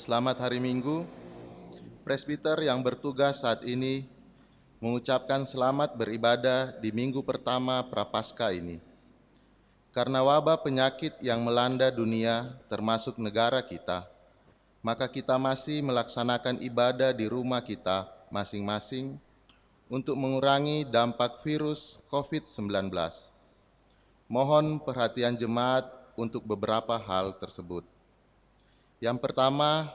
Selamat hari Minggu. Presbiter yang bertugas saat ini mengucapkan selamat beribadah di minggu pertama Prapaskah ini. Karena wabah penyakit yang melanda dunia termasuk negara kita, maka kita masih melaksanakan ibadah di rumah kita masing-masing untuk mengurangi dampak virus COVID-19. Mohon perhatian jemaat untuk beberapa hal tersebut. Yang pertama,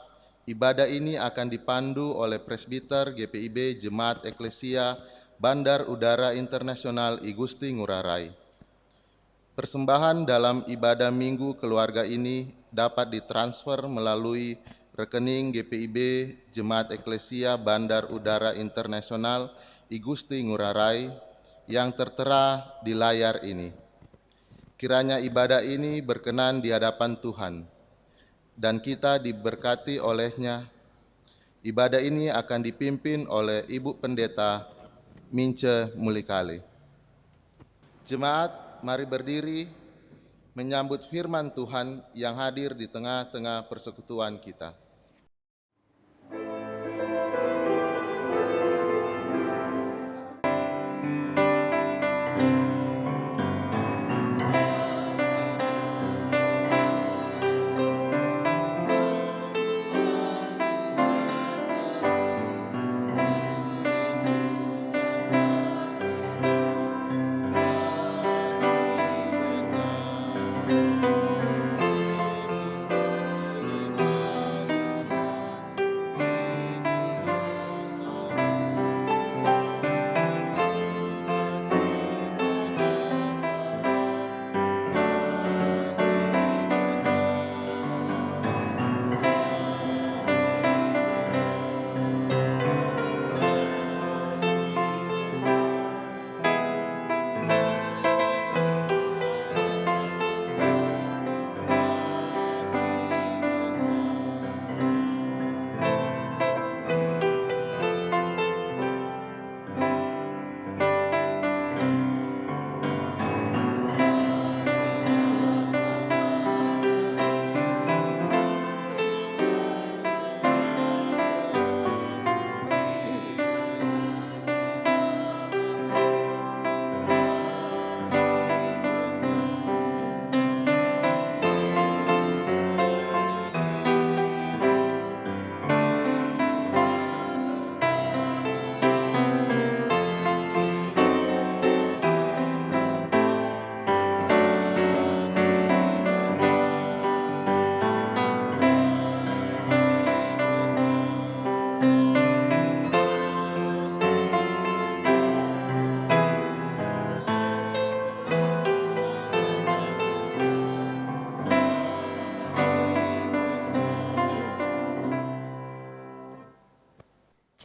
ibadah ini akan dipandu oleh Presbiter GPIB Jemaat Eklesia Bandar Udara Internasional I Gusti Ngurah Rai. Persembahan dalam ibadah minggu keluarga ini dapat ditransfer melalui rekening GPIB Jemaat Eklesia Bandar Udara Internasional I Gusti Ngurah Rai yang tertera di layar ini. Kiranya ibadah ini berkenan di hadapan Tuhan, dan kita diberkati olehnya. Ibadah ini akan dipimpin oleh Ibu Pendeta Mince Mulikale. Jemaat, mari berdiri menyambut firman Tuhan yang hadir di tengah-tengah persekutuan kita.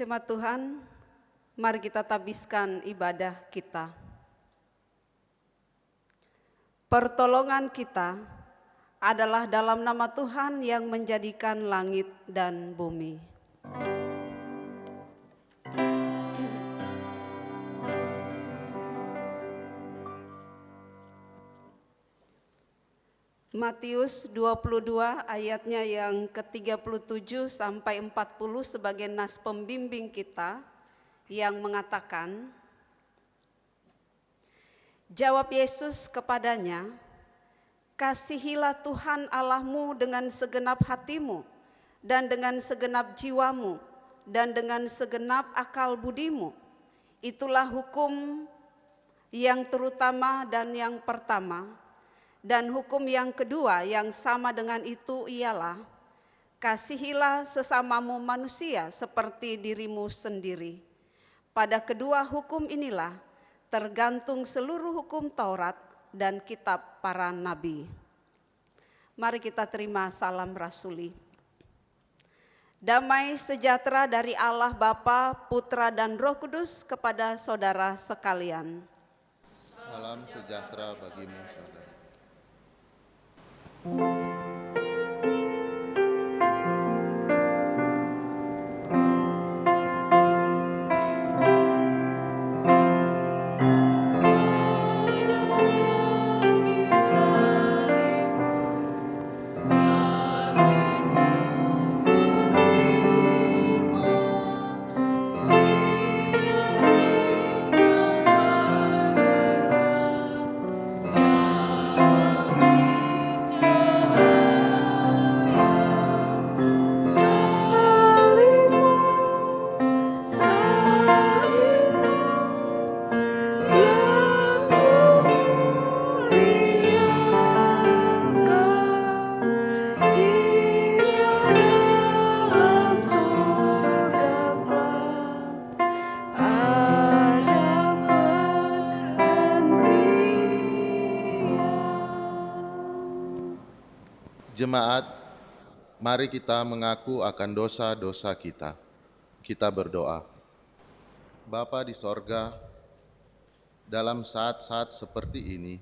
Jemaat Tuhan, mari kita tabiskan ibadah kita. Pertolongan kita adalah dalam nama Tuhan yang menjadikan langit dan bumi. Matius 22 ayatnya yang ke-37 sampai 40 sebagai nas pembimbing kita yang mengatakan, jawab Yesus kepadanya, kasihilah Tuhan Allahmu dengan segenap hatimu dan dengan segenap jiwamu dan dengan segenap akal budimu. Itulah hukum yang terutama dan yang pertama. Dan hukum yang kedua yang sama dengan itu ialah, kasihilah sesamamu manusia seperti dirimu sendiri. Pada kedua hukum inilah tergantung seluruh hukum Taurat dan kitab para nabi. Mari kita terima salam rasuli. Damai sejahtera dari Allah Bapa, Putra dan Roh Kudus kepada saudara sekalian. Salam sejahtera bagimu, saudara. Jemaat, mari kita mengaku akan dosa-dosa kita. Kita berdoa. Bapa di sorga, dalam saat-saat seperti ini,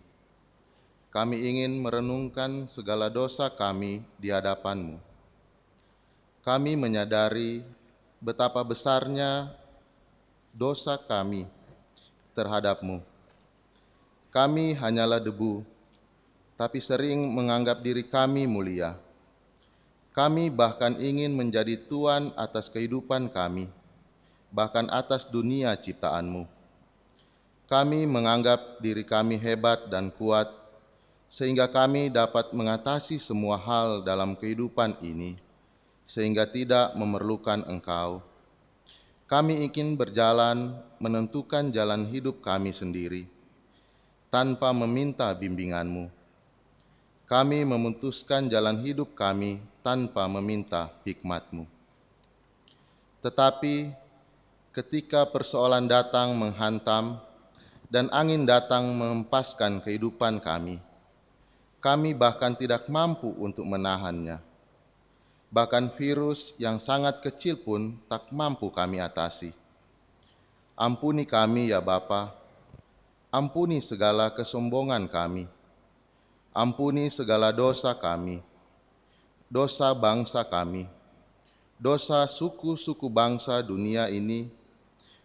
kami ingin merenungkan segala dosa kami di hadapan-Mu. Kami menyadari betapa besarnya dosa kami terhadap-Mu. Kami hanyalah debu, tapi sering menganggap diri kami mulia. Kami bahkan ingin menjadi Tuan atas kehidupan kami, bahkan atas dunia ciptaan-Mu. Kami menganggap diri kami hebat dan kuat, sehingga kami dapat mengatasi semua hal dalam kehidupan ini, sehingga tidak memerlukan Engkau. Kami ingin berjalan menentukan jalan hidup kami sendiri, tanpa meminta bimbingan-Mu. Kami memutuskan jalan hidup kami tanpa meminta hikmat-Mu. Tetapi ketika persoalan datang menghantam dan angin datang menghempaskan kehidupan kami bahkan tidak mampu untuk menahannya. Bahkan virus yang sangat kecil pun tak mampu kami atasi. Ampuni kami ya Bapa, ampuni segala kesombongan kami. Ampuni segala dosa kami, dosa bangsa kami, dosa suku-suku bangsa dunia ini,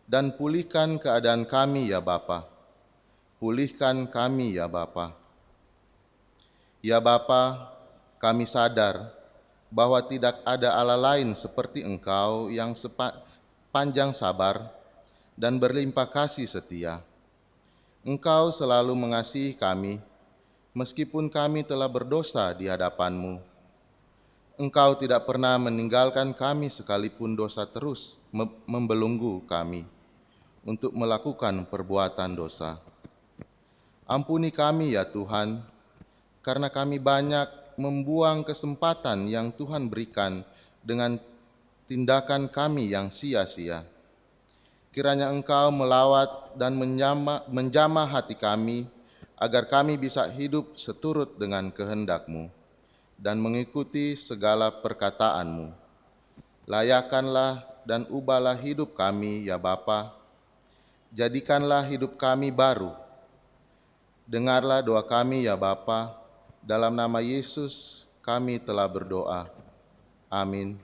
dan pulihkan keadaan kami ya Bapa. Pulihkan kami ya Bapa. Ya Bapa, kami sadar bahwa tidak ada Allah lain seperti Engkau yang panjang sabar dan berlimpah kasih setia. Engkau selalu mengasihi kami, meskipun kami telah berdosa di hadapan-Mu. Engkau tidak pernah meninggalkan kami sekalipun dosa terus membelenggu kami untuk melakukan perbuatan dosa. Ampuni kami ya Tuhan, karena kami banyak membuang kesempatan yang Tuhan berikan dengan tindakan kami yang sia-sia. Kiranya Engkau melawat dan menjamah hati kami, agar kami bisa hidup seturut dengan kehendak-Mu dan mengikuti segala perkataan-Mu. Layakanlah dan ubahlah hidup kami ya Bapa. Jadikanlah hidup kami baru. Dengarlah doa kami ya Bapa. Dalam nama Yesus kami telah berdoa. Amin.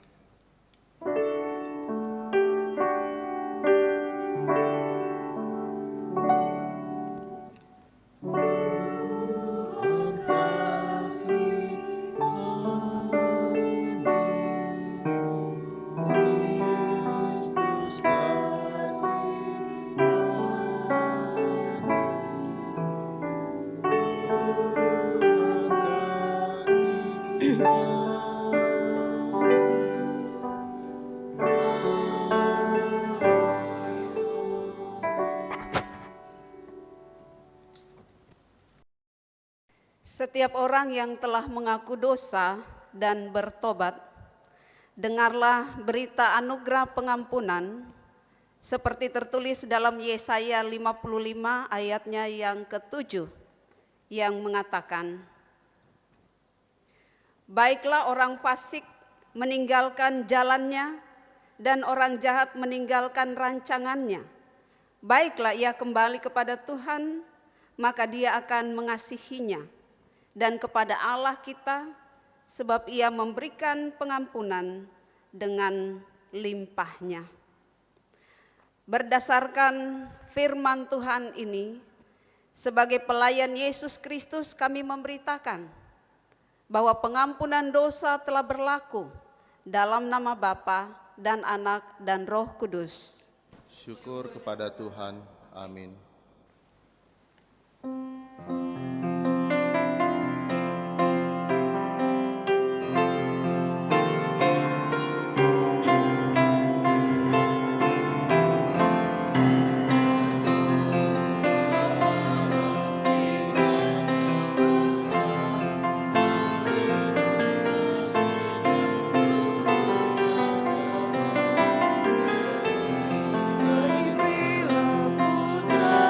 Setiap orang yang telah mengaku dosa dan bertobat, dengarlah berita anugerah pengampunan seperti tertulis dalam Yesaya 55 ayatnya yang ke-7 yang mengatakan, baiklah orang fasik meninggalkan jalannya dan orang jahat meninggalkan rancangannya. Baiklah ia kembali kepada Tuhan, maka Dia akan mengasihinya, dan kepada Allah kita, sebab Ia memberikan pengampunan dengan limpahnya. Berdasarkan firman Tuhan ini, sebagai pelayan Yesus Kristus kami memberitakan bahwa pengampunan dosa telah berlaku dalam nama Bapa dan Anak dan Roh Kudus. Syukur kepada Tuhan. Amin. Berilah putra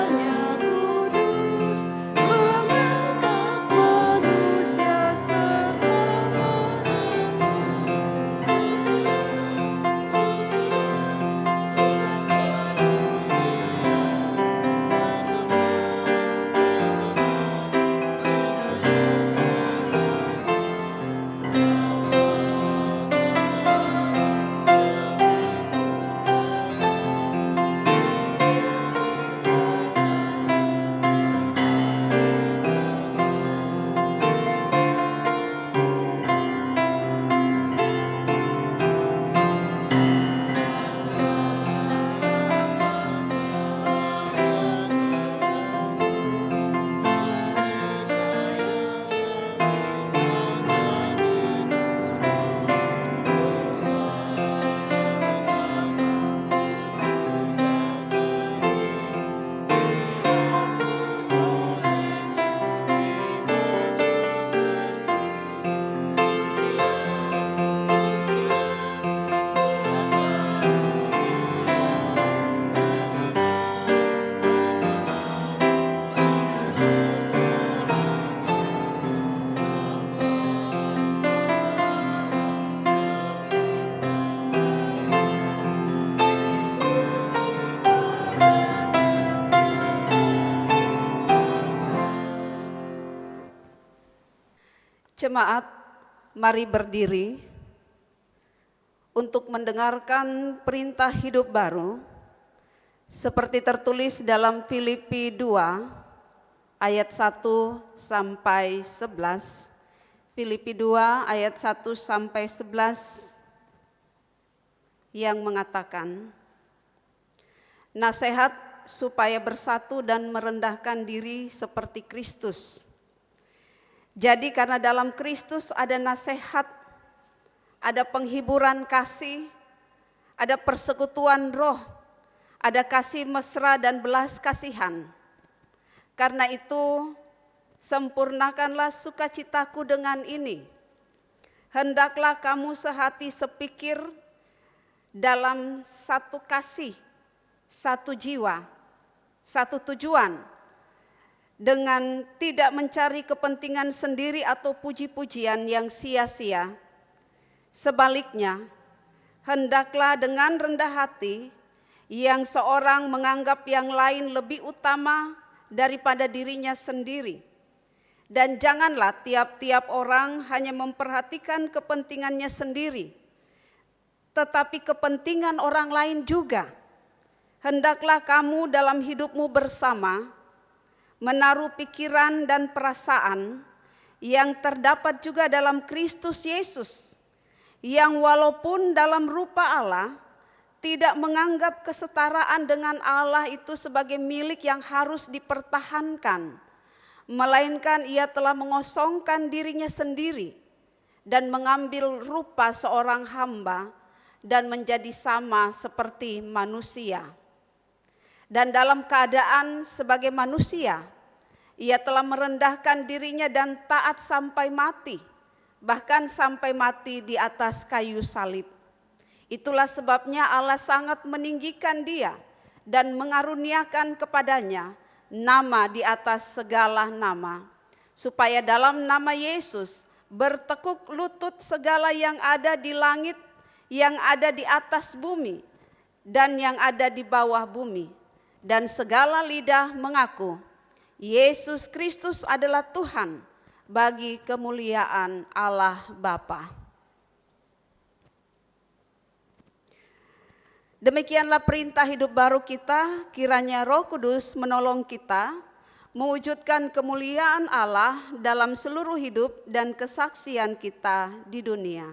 Jemaat, mari berdiri untuk mendengarkan perintah hidup baru seperti tertulis dalam Filipi 2 ayat 1 sampai 11. Filipi 2 ayat 1 sampai 11 yang mengatakan, nasihat supaya bersatu dan merendahkan diri seperti Kristus. Jadi karena dalam Kristus ada nasihat, ada penghiburan kasih, ada persekutuan roh, ada kasih mesra dan belas kasihan. Karena itu sempurnakanlah sukacitaku dengan ini. Hendaklah kamu sehati sepikir dalam satu kasih, satu jiwa, satu tujuan, dengan tidak mencari kepentingan sendiri atau puji-pujian yang sia-sia. Sebaliknya, hendaklah dengan rendah hati yang seorang menganggap yang lain lebih utama daripada dirinya sendiri. Dan janganlah tiap-tiap orang hanya memperhatikan kepentingannya sendiri, tetapi kepentingan orang lain juga. Hendaklah kamu dalam hidupmu bersama menaruh pikiran dan perasaan yang terdapat juga dalam Kristus Yesus, yang walaupun dalam rupa Allah tidak menganggap kesetaraan dengan Allah itu sebagai milik yang harus dipertahankan, melainkan ia telah mengosongkan dirinya sendiri dan mengambil rupa seorang hamba dan menjadi sama seperti manusia. Dan dalam keadaan sebagai manusia, ia telah merendahkan dirinya dan taat sampai mati, bahkan sampai mati di atas kayu salib. Itulah sebabnya Allah sangat meninggikan dia dan mengaruniakan kepadanya nama di atas segala nama, supaya dalam nama Yesus bertekuk lutut segala yang ada di langit, yang ada di atas bumi, dan yang ada di bawah bumi. Dan segala lidah mengaku Yesus Kristus adalah Tuhan, bagi kemuliaan Allah Bapa. Demikianlah perintah hidup baru kita, kiranya Roh Kudus menolong kita mewujudkan kemuliaan Allah dalam seluruh hidup dan kesaksian kita di dunia.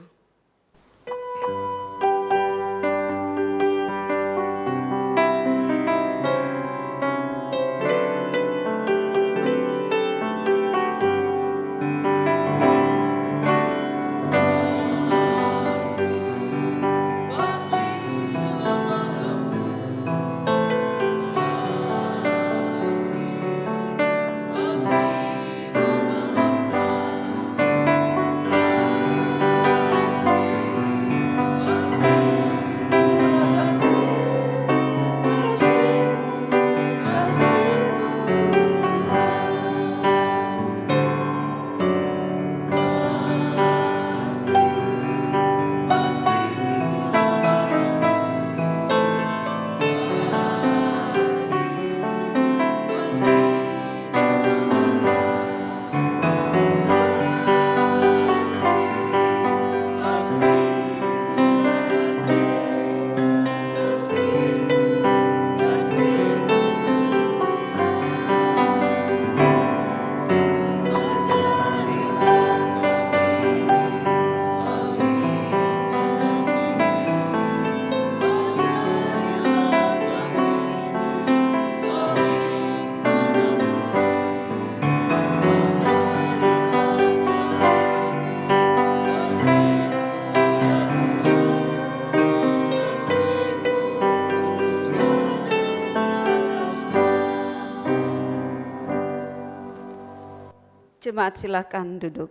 Jemaat silakan duduk.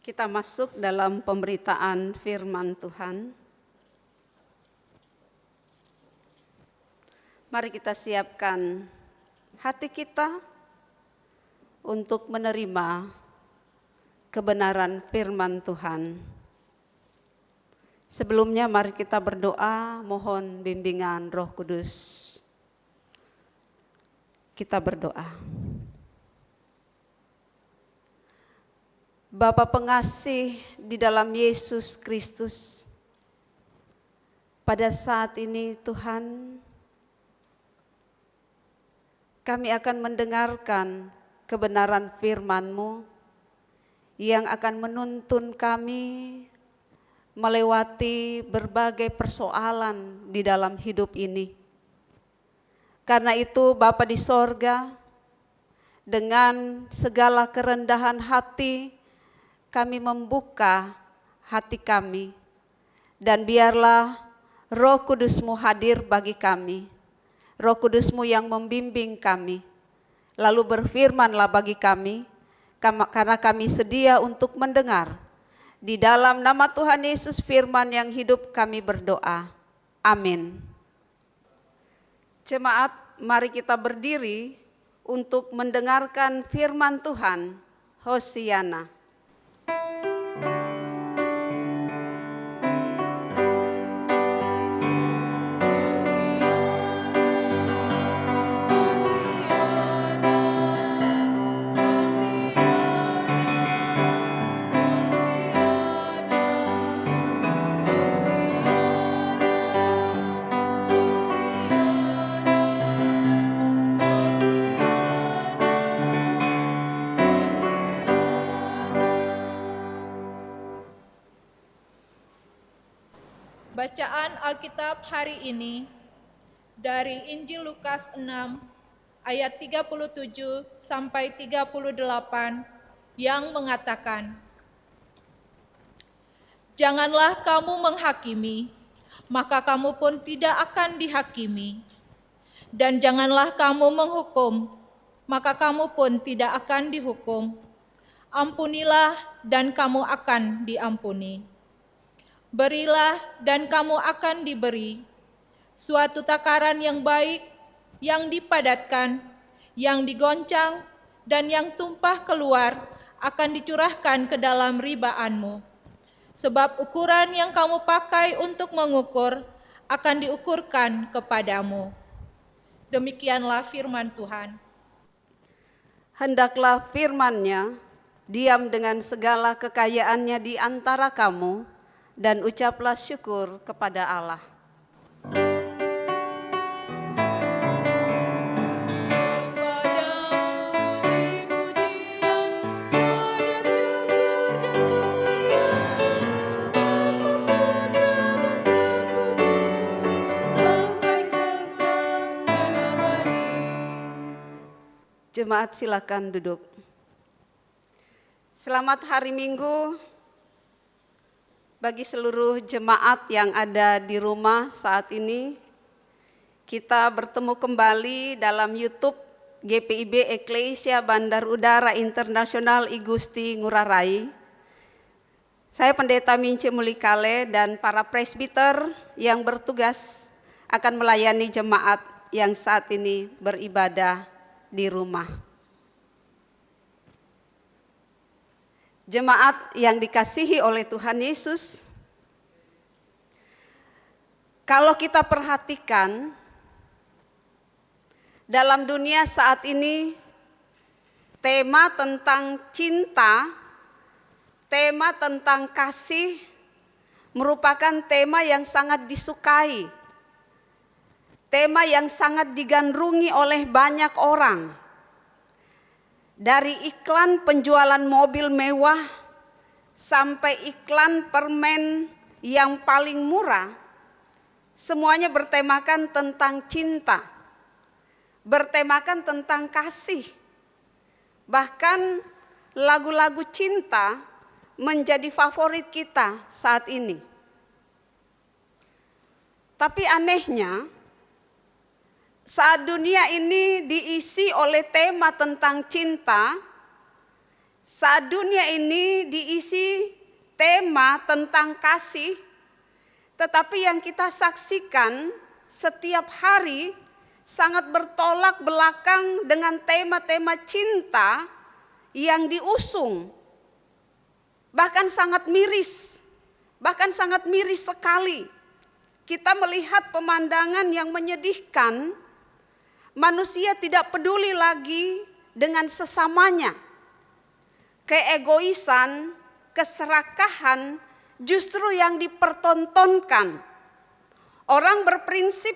Kita masuk dalam pemberitaan firman Tuhan. Mari kita siapkan hati kita untuk menerima kebenaran firman Tuhan. Sebelumnya mari kita berdoa mohon bimbingan Roh Kudus. Kita berdoa. Bapa pengasih di dalam Yesus Kristus, pada saat ini Tuhan, kami akan mendengarkan kebenaran firman-Mu yang akan menuntun kami melewati berbagai persoalan di dalam hidup ini. Karena itu Bapa di sorga, dengan segala kerendahan hati kami membuka hati kami, dan biarlah Roh Kudus-Mu hadir bagi kami, Roh Kudus-Mu yang membimbing kami, lalu berfirmanlah bagi kami, karena kami sedia untuk mendengar. Di dalam nama Tuhan Yesus firman yang hidup kami berdoa. Amin. Jemaat, mari kita berdiri untuk mendengarkan firman Tuhan. Hosiana. Bacaan Alkitab hari ini dari Injil Lukas 6 ayat 37 sampai 38 yang mengatakan, "Janganlah kamu menghakimi, maka kamu pun tidak akan dihakimi. Dan janganlah kamu menghukum, maka kamu pun tidak akan dihukum. Ampunilah dan kamu akan diampuni. Berilah dan kamu akan diberi. Suatu takaran yang baik, yang dipadatkan, yang digoncang, dan yang tumpah keluar akan dicurahkan ke dalam ribaanmu. Sebab ukuran yang kamu pakai untuk mengukur akan diukurkan kepadamu." Demikianlah firman Tuhan. Hendaklah firman-Nya diam dengan segala kekayaannya di antara kamu, dan ucaplah syukur kepada Allah. Jemaat silakan duduk. Selamat hari Minggu bagi seluruh jemaat yang ada di rumah saat ini. Kita bertemu kembali dalam YouTube GPIB Eklesia Bandar Udara Internasional I Gusti Ngurah Rai. Saya Pendeta Mince Mulikale dan para presbiter yang bertugas akan melayani jemaat yang saat ini beribadah di rumah. Jemaat yang dikasihi oleh Tuhan Yesus, kalau kita perhatikan dalam dunia saat ini, tema tentang cinta, tema tentang kasih merupakan tema yang sangat disukai, tema yang sangat digandrungi oleh banyak orang. Dari iklan penjualan mobil mewah sampai iklan permen yang paling murah, semuanya bertemakan tentang cinta, bertemakan tentang kasih. Bahkan lagu-lagu cinta menjadi favorit kita saat ini. Tapi anehnya, saat dunia ini diisi oleh tema tentang cinta, saat dunia ini diisi tema tentang kasih, tetapi yang kita saksikan setiap hari sangat bertolak belakang dengan tema-tema cinta yang diusung. Bahkan sangat miris sekali. Kita melihat pemandangan yang menyedihkan Manusia tidak peduli lagi dengan sesamanya. Keegoisan, keserakahan justru yang dipertontonkan. Orang berprinsip,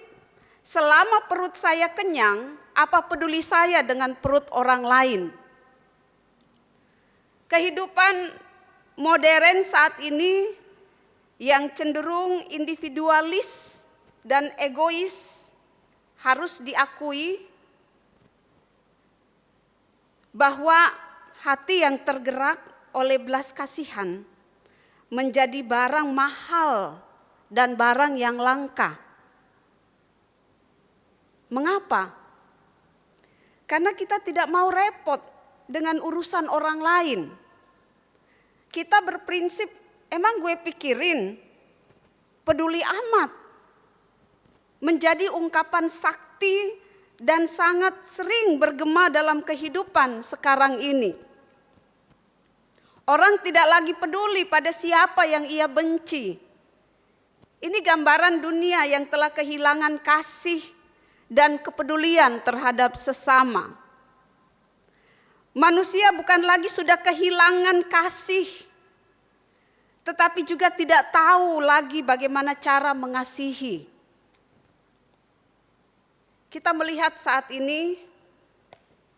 selama perut saya kenyang, apa peduli saya dengan perut orang lain? Kehidupan modern saat ini yang cenderung individualis dan egois harus diakui bahwa hati yang tergerak oleh belas kasihan menjadi barang mahal dan barang yang langka. Mengapa? Karena kita tidak mau repot dengan urusan orang lain. Kita berprinsip, emang gue pikirin, peduli amat. Menjadi ungkapan sakti dan sangat sering bergema dalam kehidupan sekarang ini. Orang tidak lagi peduli pada siapa yang ia benci. Ini gambaran dunia yang telah kehilangan kasih dan kepedulian terhadap sesama. Manusia bukan lagi sudah kehilangan kasih, tetapi juga tidak tahu lagi bagaimana cara mengasihi. Kita melihat saat ini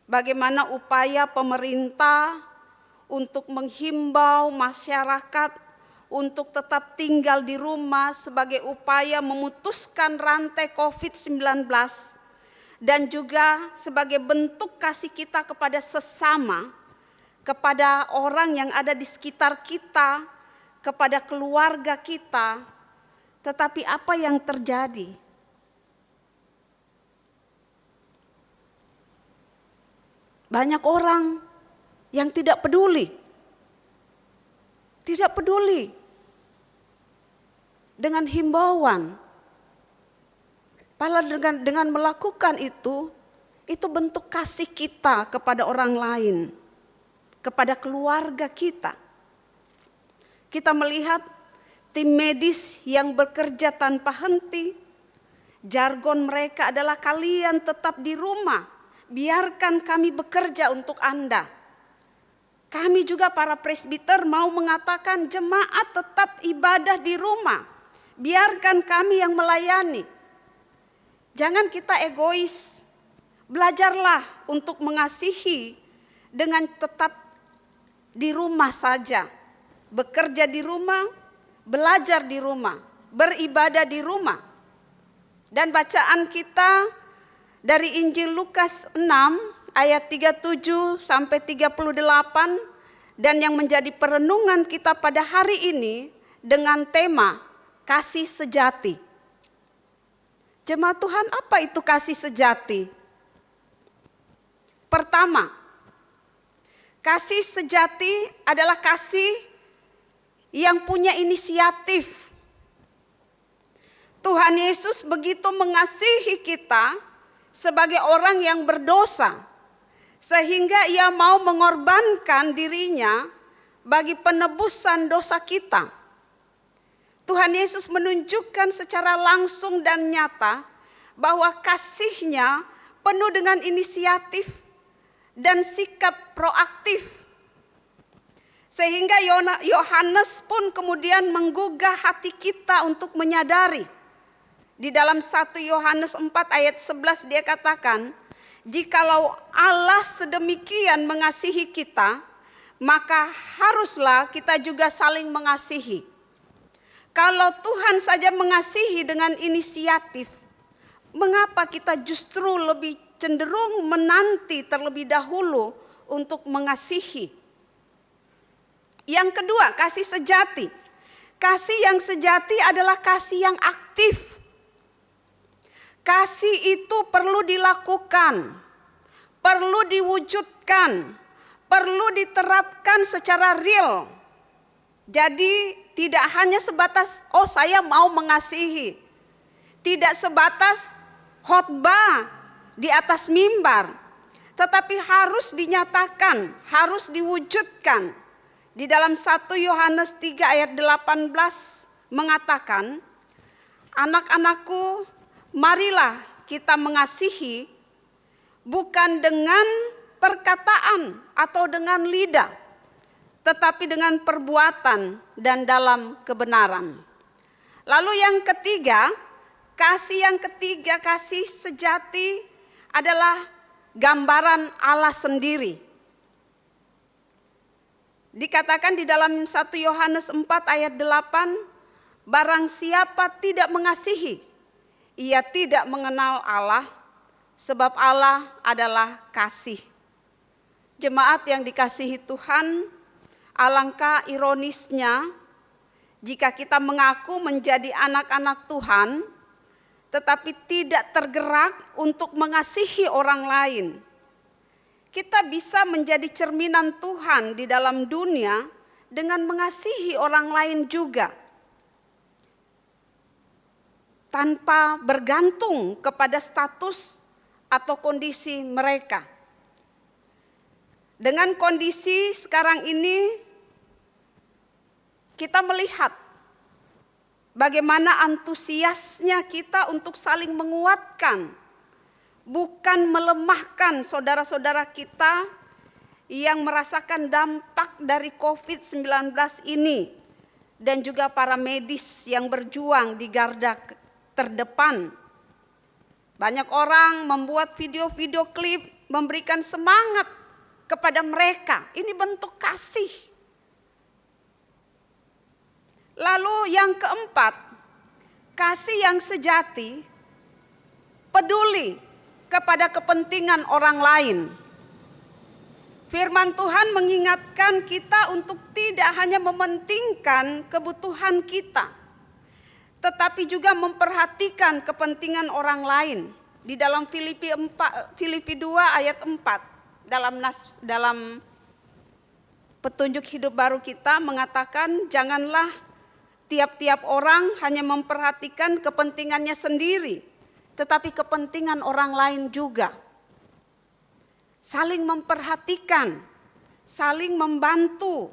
bagaimana upaya pemerintah untuk menghimbau masyarakat untuk tetap tinggal di rumah sebagai upaya memutuskan rantai COVID-19 dan juga sebagai bentuk kasih kita kepada sesama, kepada orang yang ada di sekitar kita, kepada keluarga kita. Tetapi apa yang terjadi? Banyak orang yang tidak peduli dengan himbauan. Padahal dengan melakukan itu bentuk kasih kita kepada orang lain, kepada keluarga kita. Kita melihat tim medis yang bekerja tanpa henti, jargon mereka adalah kalian tetap di rumah, biarkan kami bekerja untuk Anda. Kami juga para presbiter mau mengatakan jemaat tetap ibadah di rumah, biarkan kami yang melayani. Jangan kita egois, belajarlah untuk mengasihi dengan tetap di rumah saja. Bekerja di rumah, belajar di rumah, beribadah di rumah. Dan bacaan kita dari Injil Lukas 6 ayat 37 sampai 38 dan yang menjadi perenungan kita pada hari ini dengan tema kasih sejati. Jemaat Tuhan, apa itu kasih sejati? Pertama, kasih sejati adalah kasih yang punya inisiatif. Tuhan Yesus begitu mengasihi kita sebagai orang yang berdosa, sehingga ia mau mengorbankan dirinya bagi penebusan dosa kita. Tuhan Yesus menunjukkan secara langsung dan nyata bahwa kasih-Nya penuh dengan inisiatif dan sikap proaktif. Sehingga Yohanes pun kemudian menggugah hati kita untuk menyadari. Di dalam 1 Yohanes 4 ayat 11 dia katakan, jikalau Allah sedemikian mengasihi kita, maka haruslah kita juga saling mengasihi. Kalau Tuhan saja mengasihi dengan inisiatif, mengapa kita justru lebih cenderung menanti terlebih dahulu untuk mengasihi? Yang kedua, kasih sejati. Kasih yang sejati adalah kasih yang aktif. Kasih itu perlu dilakukan, perlu diwujudkan, perlu diterapkan secara real. Jadi tidak hanya sebatas, oh saya mau mengasihi. Tidak sebatas khotbah di atas mimbar. Tetapi harus dinyatakan, harus diwujudkan. Di dalam 1 Yohanes 3 ayat 18 mengatakan, anak-anakku marilah kita mengasihi bukan dengan perkataan atau dengan lidah, tetapi dengan perbuatan dan dalam kebenaran. Lalu yang ketiga, kasih sejati adalah gambaran Allah sendiri. Dikatakan di dalam 1 Yohanes 4 ayat 8, barang siapa tidak mengasihi, ia tidak mengenal Allah, sebab Allah adalah kasih. Jemaat yang dikasihi Tuhan, alangkah ironisnya jika kita mengaku menjadi anak-anak Tuhan, tetapi tidak tergerak untuk mengasihi orang lain. Kita bisa menjadi cerminan Tuhan di dalam dunia dengan mengasihi orang lain juga, tanpa bergantung kepada status atau kondisi mereka. Dengan kondisi sekarang ini, kita melihat bagaimana antusiasnya kita untuk saling menguatkan, bukan melemahkan saudara-saudara kita yang merasakan dampak dari COVID-19 ini, dan juga para medis yang berjuang di garda terdepan. Banyak orang membuat video-video klip memberikan semangat kepada mereka. Ini bentuk kasih. Lalu yang keempat, kasih yang sejati peduli kepada kepentingan orang lain. Firman Tuhan mengingatkan kita untuk tidak hanya mementingkan kebutuhan kita, tetapi juga memperhatikan kepentingan orang lain. Di dalam Filipi 2 ayat 4, dalam petunjuk hidup baru kita mengatakan, janganlah tiap-tiap orang hanya memperhatikan kepentingannya sendiri, tetapi kepentingan orang lain juga. Saling memperhatikan, saling membantu,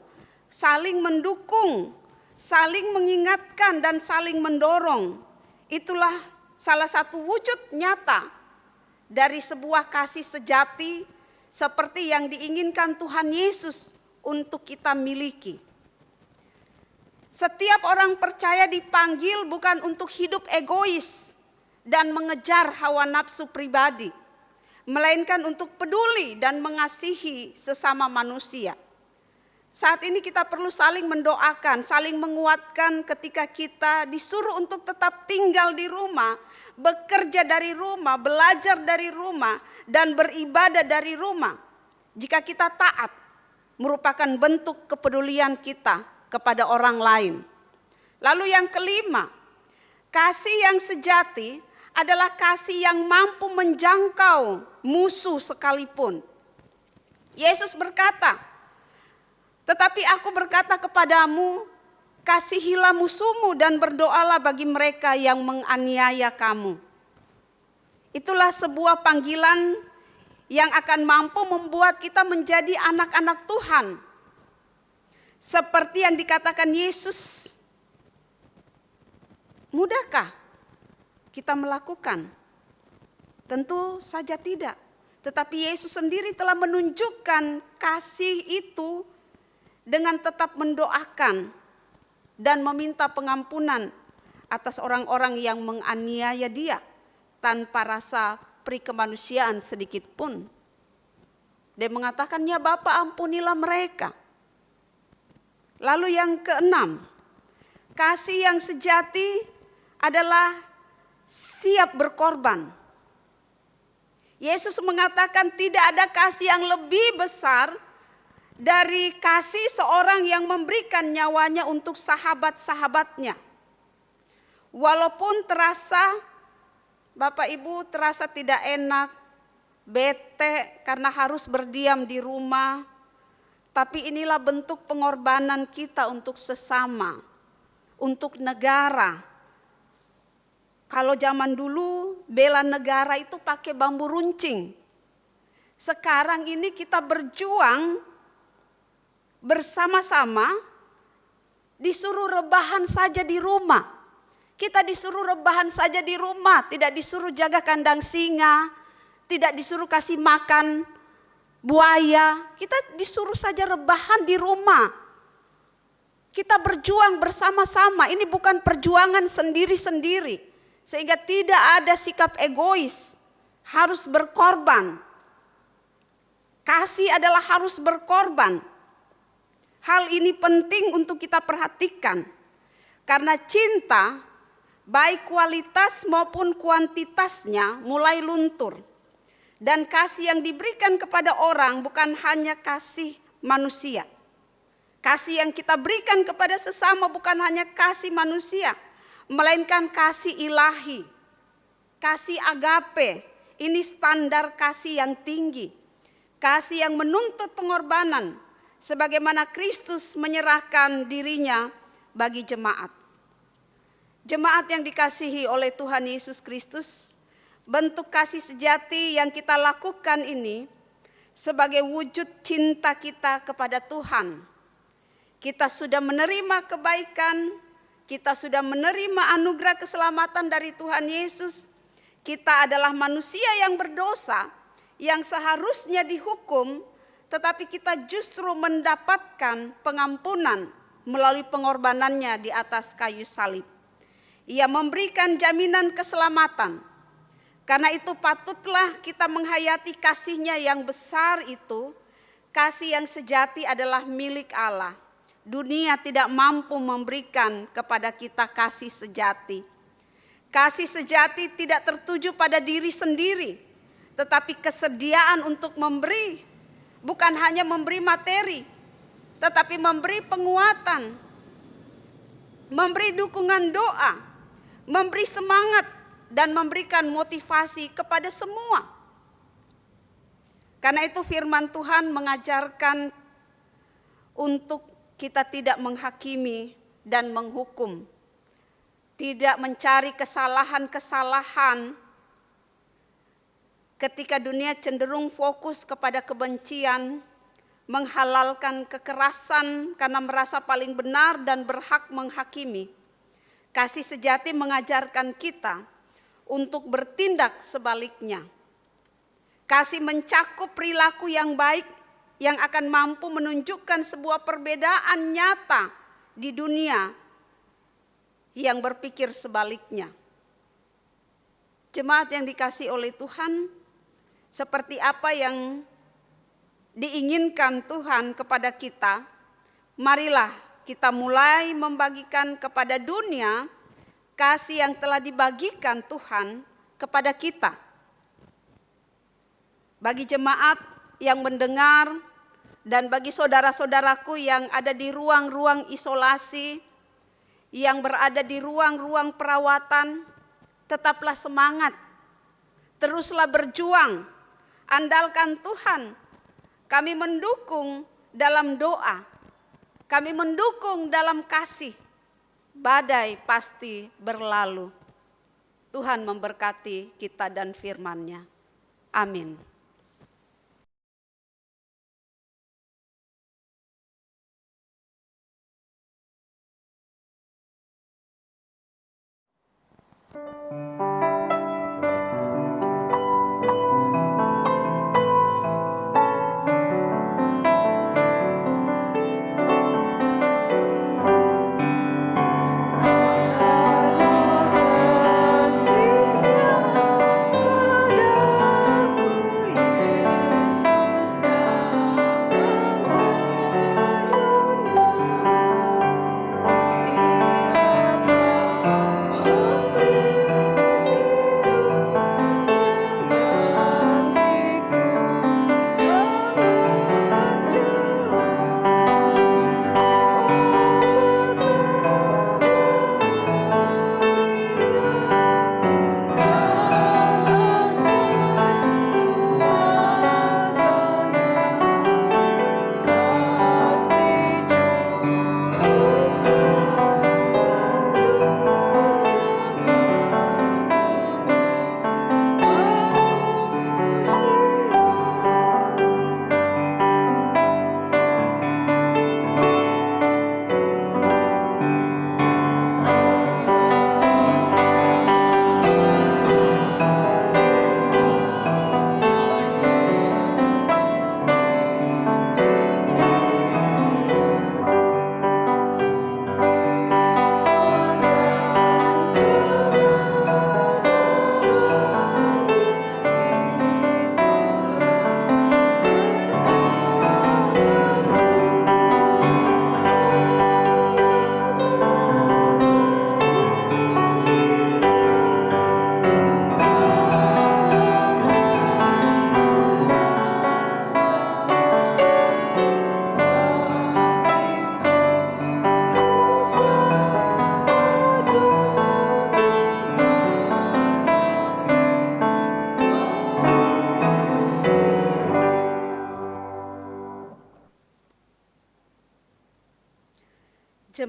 saling mendukung, saling mengingatkan dan saling mendorong. Itulah salah satu wujud nyata dari sebuah kasih sejati seperti yang diinginkan Tuhan Yesus untuk kita miliki. Setiap orang percaya dipanggil bukan untuk hidup egois dan mengejar hawa nafsu pribadi, melainkan untuk peduli dan mengasihi sesama manusia. Saat ini kita perlu saling mendoakan, saling menguatkan ketika kita disuruh untuk tetap tinggal di rumah, bekerja dari rumah, belajar dari rumah, dan beribadah dari rumah. Jika kita taat, merupakan bentuk kepedulian kita kepada orang lain. Lalu yang kelima, kasih yang sejati adalah kasih yang mampu menjangkau musuh sekalipun. Yesus berkata, tetapi aku berkata kepadamu, kasihilah musuhmu dan berdoalah bagi mereka yang menganiaya kamu. Itulah sebuah panggilan yang akan mampu membuat kita menjadi anak-anak Tuhan. Seperti yang dikatakan Yesus, mudahkah kita melakukan? Tentu saja tidak. Tetapi Yesus sendiri telah menunjukkan kasih itu dengan tetap mendoakan dan meminta pengampunan atas orang-orang yang menganiaya dia tanpa rasa perikemanusiaan sedikit pun. Dia mengatakan, ya Bapa, ampunilah mereka. Lalu yang keenam, kasih yang sejati adalah siap berkorban. Yesus mengatakan tidak ada kasih yang lebih besar dari kasih seorang yang memberikan nyawanya untuk sahabat-sahabatnya. Walaupun terasa, Bapak Ibu, terasa tidak enak, bete karena harus berdiam di rumah, tapi inilah bentuk pengorbanan kita untuk sesama, untuk negara. Kalau zaman dulu bela negara itu pakai bambu runcing. Sekarang ini kita berjuang bersama-sama, disuruh rebahan saja di rumah. Kita disuruh rebahan saja di rumah, tidak disuruh jaga kandang singa, tidak disuruh kasih makan buaya, kita disuruh saja rebahan di rumah. Kita berjuang bersama-sama, ini bukan perjuangan sendiri-sendiri. Sehingga tidak ada sikap egois, harus berkorban. Kasih adalah harus berkorban. Hal ini penting untuk kita perhatikan. Karena cinta, baik kualitas maupun kuantitasnya mulai luntur. Dan kasih yang diberikan kepada orang bukan hanya kasih manusia. Kasih yang kita berikan kepada sesama bukan hanya kasih manusia, melainkan kasih ilahi, kasih agape. Ini standar kasih yang tinggi, kasih yang menuntut pengorbanan, sebagaimana Kristus menyerahkan dirinya bagi jemaat. Jemaat yang dikasihi oleh Tuhan Yesus Kristus, bentuk kasih sejati yang kita lakukan ini sebagai wujud cinta kita kepada Tuhan. Kita sudah menerima kebaikan, kita sudah menerima anugerah keselamatan dari Tuhan Yesus. Kita adalah manusia yang berdosa, yang seharusnya dihukum, tetapi kita justru mendapatkan pengampunan melalui pengorbanannya di atas kayu salib. Ia memberikan jaminan keselamatan. Karena itu patutlah kita menghayati kasih-Nya yang besar itu. Kasih yang sejati adalah milik Allah. Dunia tidak mampu memberikan kepada kita kasih sejati. Kasih sejati tidak tertuju pada diri sendiri, tetapi kesediaan untuk memberi. Bukan hanya memberi materi, tetapi memberi penguatan, memberi dukungan doa, memberi semangat, dan memberikan motivasi kepada semua. Karena itu firman Tuhan mengajarkan untuk kita tidak menghakimi dan menghukum, tidak mencari kesalahan-kesalahan. Ketika dunia cenderung fokus kepada kebencian, menghalalkan kekerasan karena merasa paling benar dan berhak menghakimi, kasih sejati mengajarkan kita untuk bertindak sebaliknya. Kasih mencakup perilaku yang baik yang akan mampu menunjukkan sebuah perbedaan nyata di dunia yang berpikir sebaliknya. Jemaat yang dikasihi oleh Tuhan, seperti apa yang diinginkan Tuhan kepada kita, marilah kita mulai membagikan kepada dunia kasih yang telah dibagikan Tuhan kepada kita. Bagi jemaat yang mendengar dan bagi saudara-saudaraku yang ada di ruang-ruang isolasi, yang berada di ruang-ruang perawatan, tetaplah semangat, teruslah berjuang, andalkan Tuhan. Kami mendukung dalam doa, kami mendukung dalam kasih. Badai pasti berlalu. Tuhan memberkati kita dan firman-Nya. Amin.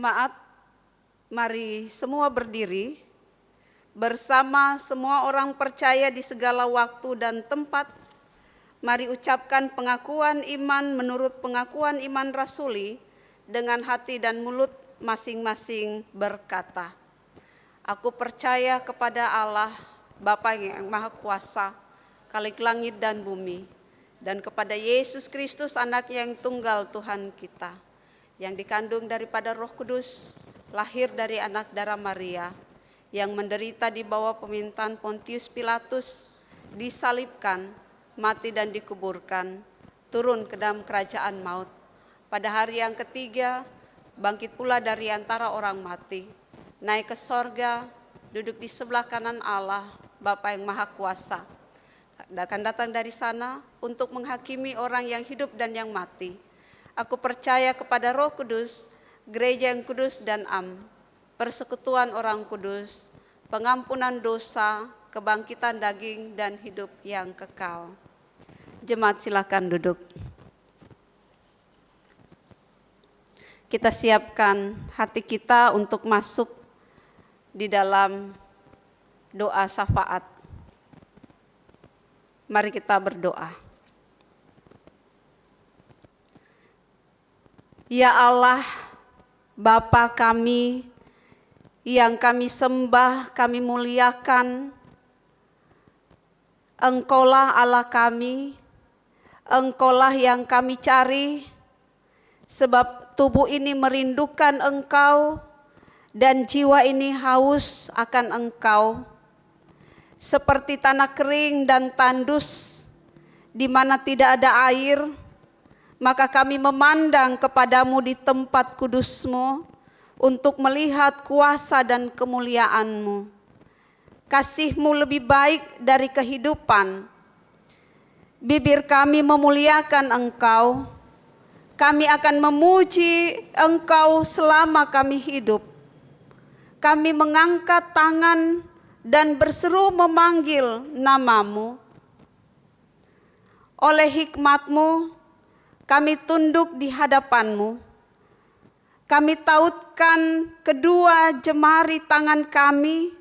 Jemaat, mari semua berdiri bersama semua orang percaya di segala waktu dan tempat. Mari ucapkan pengakuan iman menurut pengakuan iman rasuli dengan hati dan mulut masing-masing berkata, "Aku percaya kepada Allah, Bapa yang Maha Kuasa, Khalik langit dan bumi, dan kepada Yesus Kristus, Anak yang tunggal Tuhan kita, yang dikandung daripada Roh Kudus, lahir dari anak darah Maria, yang menderita di bawah pemerintahan Pontius Pilatus, disalibkan, mati dan dikuburkan, turun ke dalam kerajaan maut. Pada hari yang ketiga, bangkit pula dari antara orang mati, naik ke sorga, duduk di sebelah kanan Allah, Bapa yang Maha Kuasa. Akan datang dari sana untuk menghakimi orang yang hidup dan yang mati. Aku percaya kepada Roh Kudus, gereja yang kudus dan persekutuan orang kudus, pengampunan dosa, kebangkitan daging dan hidup yang kekal." Jemaat silakan duduk. Kita siapkan hati kita untuk masuk di dalam doa syafaat. Mari kita berdoa. Ya Allah, Bapa kami yang kami sembah, kami muliakan, Engkaulah Allah kami, Engkaulah yang kami cari, sebab tubuh ini merindukan Engkau dan jiwa ini haus akan Engkau. Seperti tanah kering dan tandus di mana tidak ada air, maka kami memandang kepadamu di tempat kudus-Mu untuk melihat kuasa dan kemuliaan-Mu. Kasih-Mu lebih baik dari kehidupan. Bibir kami memuliakan Engkau. Kami akan memuji Engkau selama kami hidup. Kami mengangkat tangan dan berseru memanggil nama-Mu. Oleh hikmat-Mu, kami tunduk di hadapan-Mu. Kami tautkan kedua jemari tangan kami,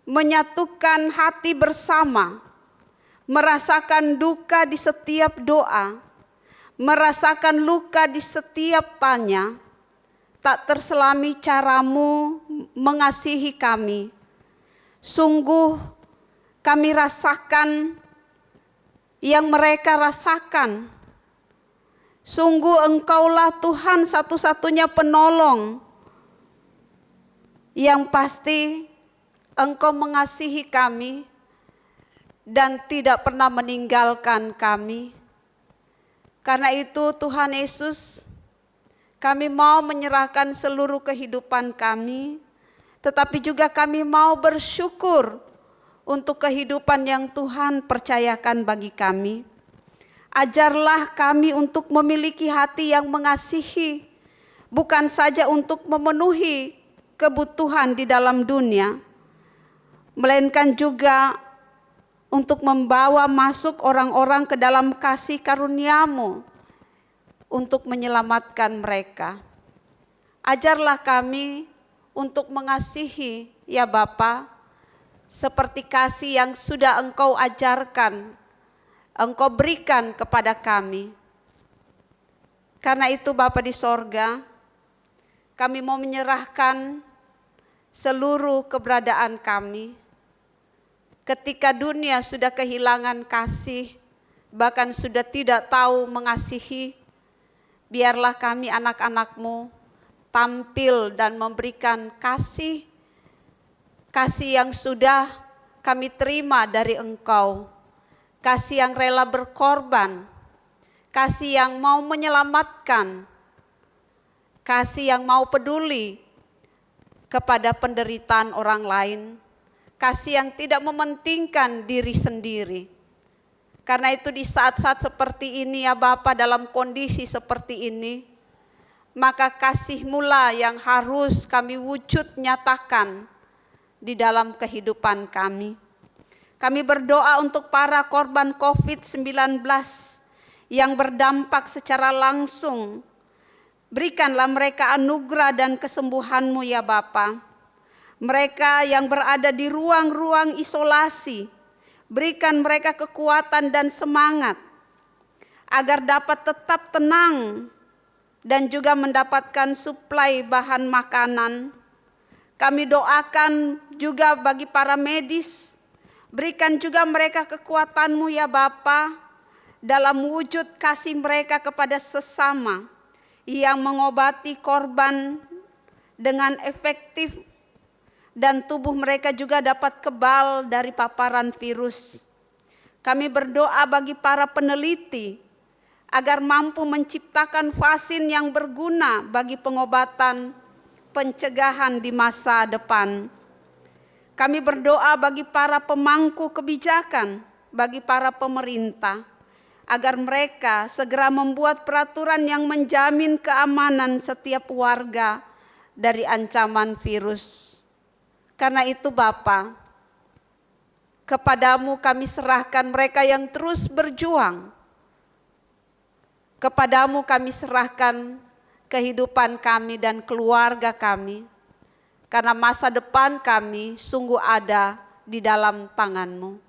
menyatukan hati bersama, merasakan duka di setiap doa, merasakan luka di setiap tanya. Tak terselami cara-Mu mengasihi kami. Sungguh kami rasakan yang mereka rasakan. Sungguh Engkaulah Tuhan satu-satunya penolong. Yang pasti Engkau mengasihi kami dan tidak pernah meninggalkan kami. Karena itu Tuhan Yesus, kami mau menyerahkan seluruh kehidupan kami, tetapi juga kami mau bersyukur untuk kehidupan yang Tuhan percayakan bagi kami. Ajarlah kami untuk memiliki hati yang mengasihi, bukan saja untuk memenuhi kebutuhan di dalam dunia, melainkan juga untuk membawa masuk orang-orang ke dalam kasih karunia-Mu untuk menyelamatkan mereka. Ajarlah kami untuk mengasihi, ya Bapa, seperti kasih yang sudah Engkau ajarkan, Engkau berikan kepada kami. Karena itu Bapa di sorga, kami mau menyerahkan seluruh keberadaan kami. Ketika dunia sudah kehilangan kasih, bahkan sudah tidak tahu mengasihi, biarlah kami anak-anak-Mu tampil dan memberikan kasih yang sudah kami terima dari Engkau, kasih yang rela berkorban, kasih yang mau menyelamatkan, kasih yang mau peduli kepada penderitaan orang lain, kasih yang tidak mementingkan diri sendiri. Karena itu di saat-saat seperti ini ya Bapa, dalam kondisi seperti ini, maka kasih-Mu lah yang harus kami wujud nyatakan di dalam kehidupan kami. Kami berdoa untuk para korban COVID-19 yang berdampak secara langsung Berikanlah mereka anugerah dan kesembuhan-Mu ya Bapa. Mereka yang berada di ruang-ruang isolasi, berikan mereka kekuatan dan semangat agar dapat tetap tenang dan juga mendapatkan suplai bahan makanan. Kami doakan juga bagi para medis, berikan juga mereka kekuatan-Mu ya Bapa, dalam wujud kasih mereka kepada sesama yang mengobati korban dengan efektif, dan tubuh mereka juga dapat kebal dari paparan virus. Kami berdoa bagi para peneliti agar mampu menciptakan vaksin yang berguna bagi pengobatan pencegahan di masa depan. Kami berdoa bagi para pemangku kebijakan, bagi para pemerintah, agar mereka segera membuat peraturan yang menjamin keamanan setiap warga dari ancaman virus. Karena itu Bapa, kepadamu kami serahkan mereka yang terus berjuang. Kepadamu kami serahkan kehidupan kami dan keluarga kami. Karena masa depan kami sungguh ada di dalam tangan-Mu.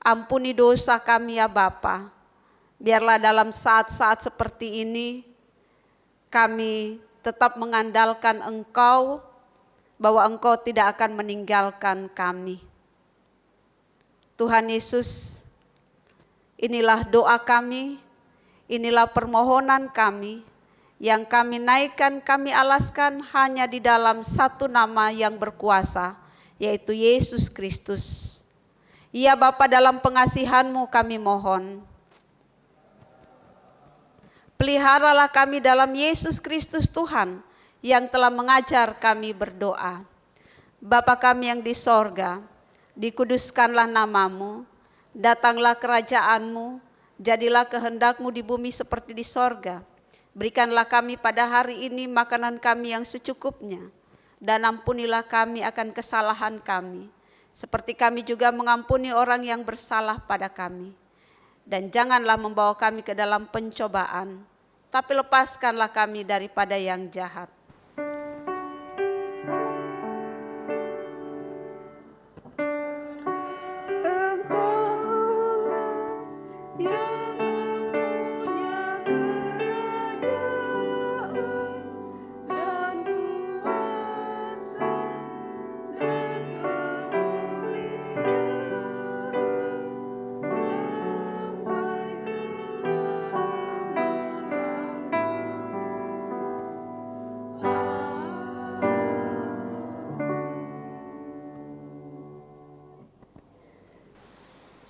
Ampuni dosa kami ya Bapa. Biarlah dalam saat-saat seperti ini kami tetap mengandalkan Engkau, bahwa Engkau tidak akan meninggalkan kami. Tuhan Yesus, inilah doa kami, inilah permohonan kami, yang kami naikkan, kami alaskan hanya di dalam satu nama yang berkuasa, yaitu Yesus Kristus. Ya Bapa, dalam pengasihan-Mu kami mohon, peliharalah kami dalam Yesus Kristus Tuhan, yang telah mengajar kami berdoa. Bapa kami yang di sorga, dikuduskanlah nama-Mu, datanglah kerajaan-Mu, jadilah kehendak-Mu di bumi seperti di sorga. Berikanlah kami pada hari ini makanan kami yang secukupnya, dan ampunilah kami akan kesalahan kami, seperti kami juga mengampuni orang yang bersalah pada kami. Dan janganlah membawa kami ke dalam pencobaan, tapi lepaskanlah kami daripada yang jahat.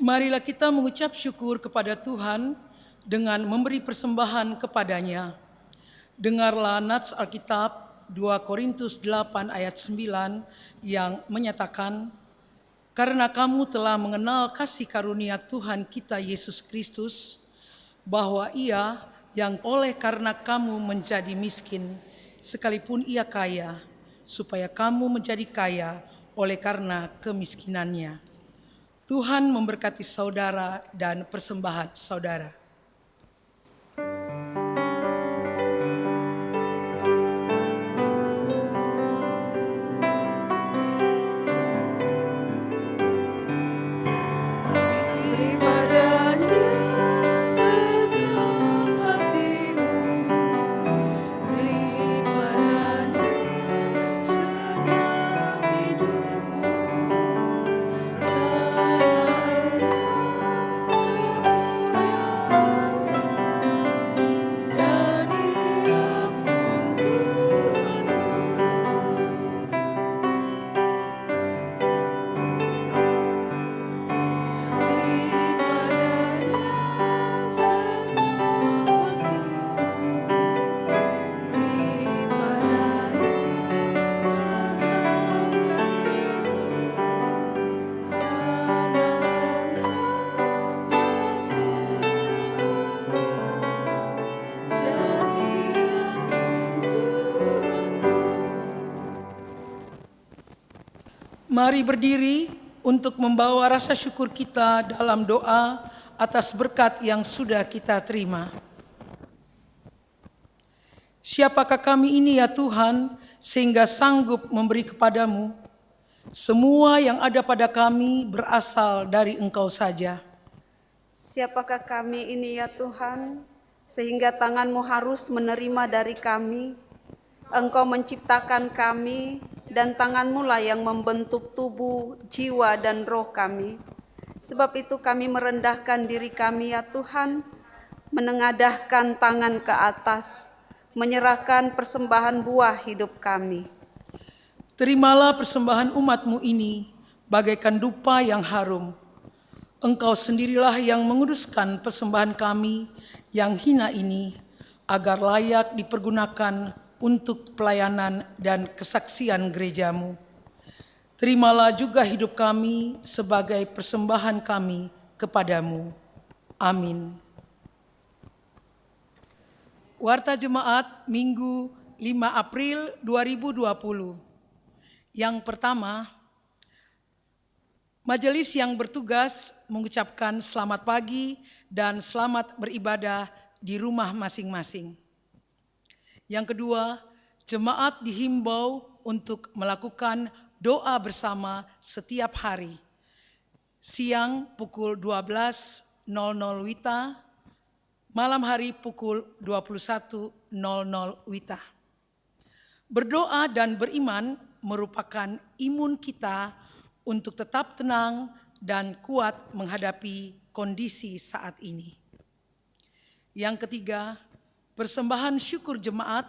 Marilah kita mengucap syukur kepada Tuhan dengan memberi persembahan kepadanya. Dengarlah nats Alkitab 2 Korintus 8 ayat 9 yang menyatakan, karena kamu telah mengenal kasih karunia Tuhan kita Yesus Kristus, bahwa Ia yang oleh karena kamu menjadi miskin, sekalipun Ia kaya, supaya kamu menjadi kaya oleh karena kemiskinannya. Tuhan memberkati saudara dan persembahan saudara. Mari berdiri untuk membawa rasa syukur kita dalam doa atas berkat yang sudah kita terima. Siapakah kami ini ya Tuhan, sehingga sanggup memberi kepadamu? Semua yang ada pada kami berasal dari Engkau saja. Siapakah kami ini ya Tuhan, sehingga tangan-Mu harus menerima dari kami? Engkau menciptakan kami, dan tangan-Mu lah yang membentuk tubuh, jiwa, dan roh kami. Sebab itu kami merendahkan diri kami ya Tuhan, menengadahkan tangan ke atas, menyerahkan persembahan buah hidup kami. Terimalah persembahan umat-Mu ini bagaikan dupa yang harum. Engkau sendirilah yang menguduskan persembahan kami yang hina ini, agar layak dipergunakan untuk pelayanan dan kesaksian gereja-Mu. Terimalah juga hidup kami sebagai persembahan kami kepadamu. Amin. Warta Jemaat Minggu 5 April 2020. Yang pertama, majelis yang bertugas mengucapkan selamat pagi dan selamat beribadah di rumah masing-masing. Yang kedua, jemaat dihimbau untuk melakukan doa bersama setiap hari. Siang pukul 12.00 WITA, malam hari pukul 21.00 WITA. Berdoa dan beriman merupakan imun kita untuk tetap tenang dan kuat menghadapi kondisi saat ini. Yang ketiga, persembahan syukur jemaat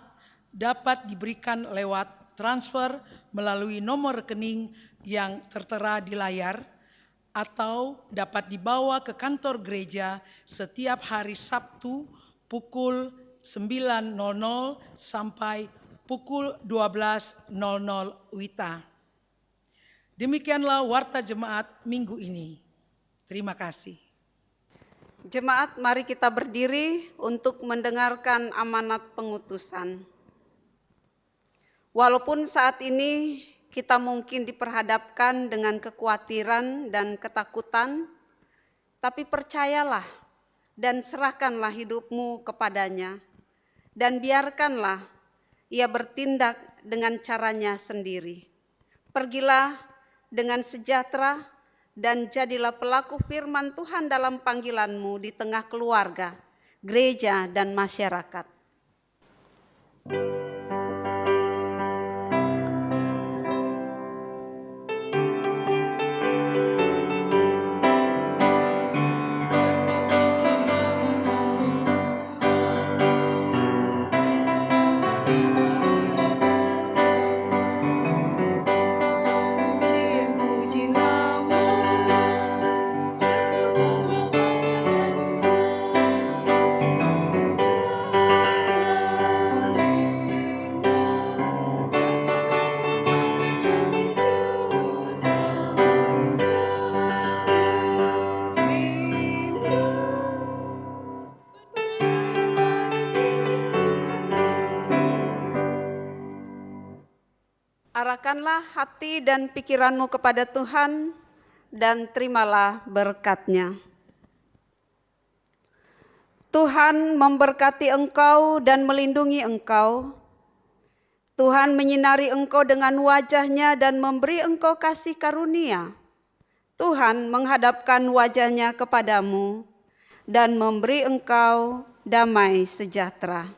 dapat diberikan lewat transfer melalui nomor rekening yang tertera di layar atau dapat dibawa ke kantor gereja setiap hari Sabtu pukul 9.00 sampai pukul 12.00 WITA. Demikianlah warta jemaat minggu ini. Terima kasih. Jemaat, mari kita berdiri untuk mendengarkan amanat pengutusan. Walaupun saat ini kita mungkin diperhadapkan dengan kekhawatiran dan ketakutan, tapi percayalah dan serahkanlah hidupmu kepadanya, dan biarkanlah Ia bertindak dengan caranya sendiri. Pergilah dengan sejahtera dan jadilah pelaku firman Tuhan dalam panggilanmu di tengah keluarga, gereja, dan masyarakat. Arahkanlah hati dan pikiranmu kepada Tuhan dan terimalah berkat-Nya. Tuhan memberkati engkau dan melindungi engkau. Tuhan menyinari engkau dengan wajah-Nya dan memberi engkau kasih karunia. Tuhan menghadapkan wajah-Nya kepadamu dan memberi engkau damai sejahtera.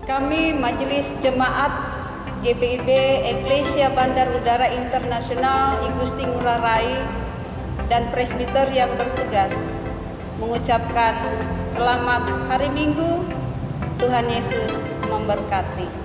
Kami Majelis Jemaat GPIB Eklesia Bandar Udara Internasional I Gusti Ngurah Rai dan presbiter yang bertugas mengucapkan selamat hari Minggu. Tuhan Yesus memberkati.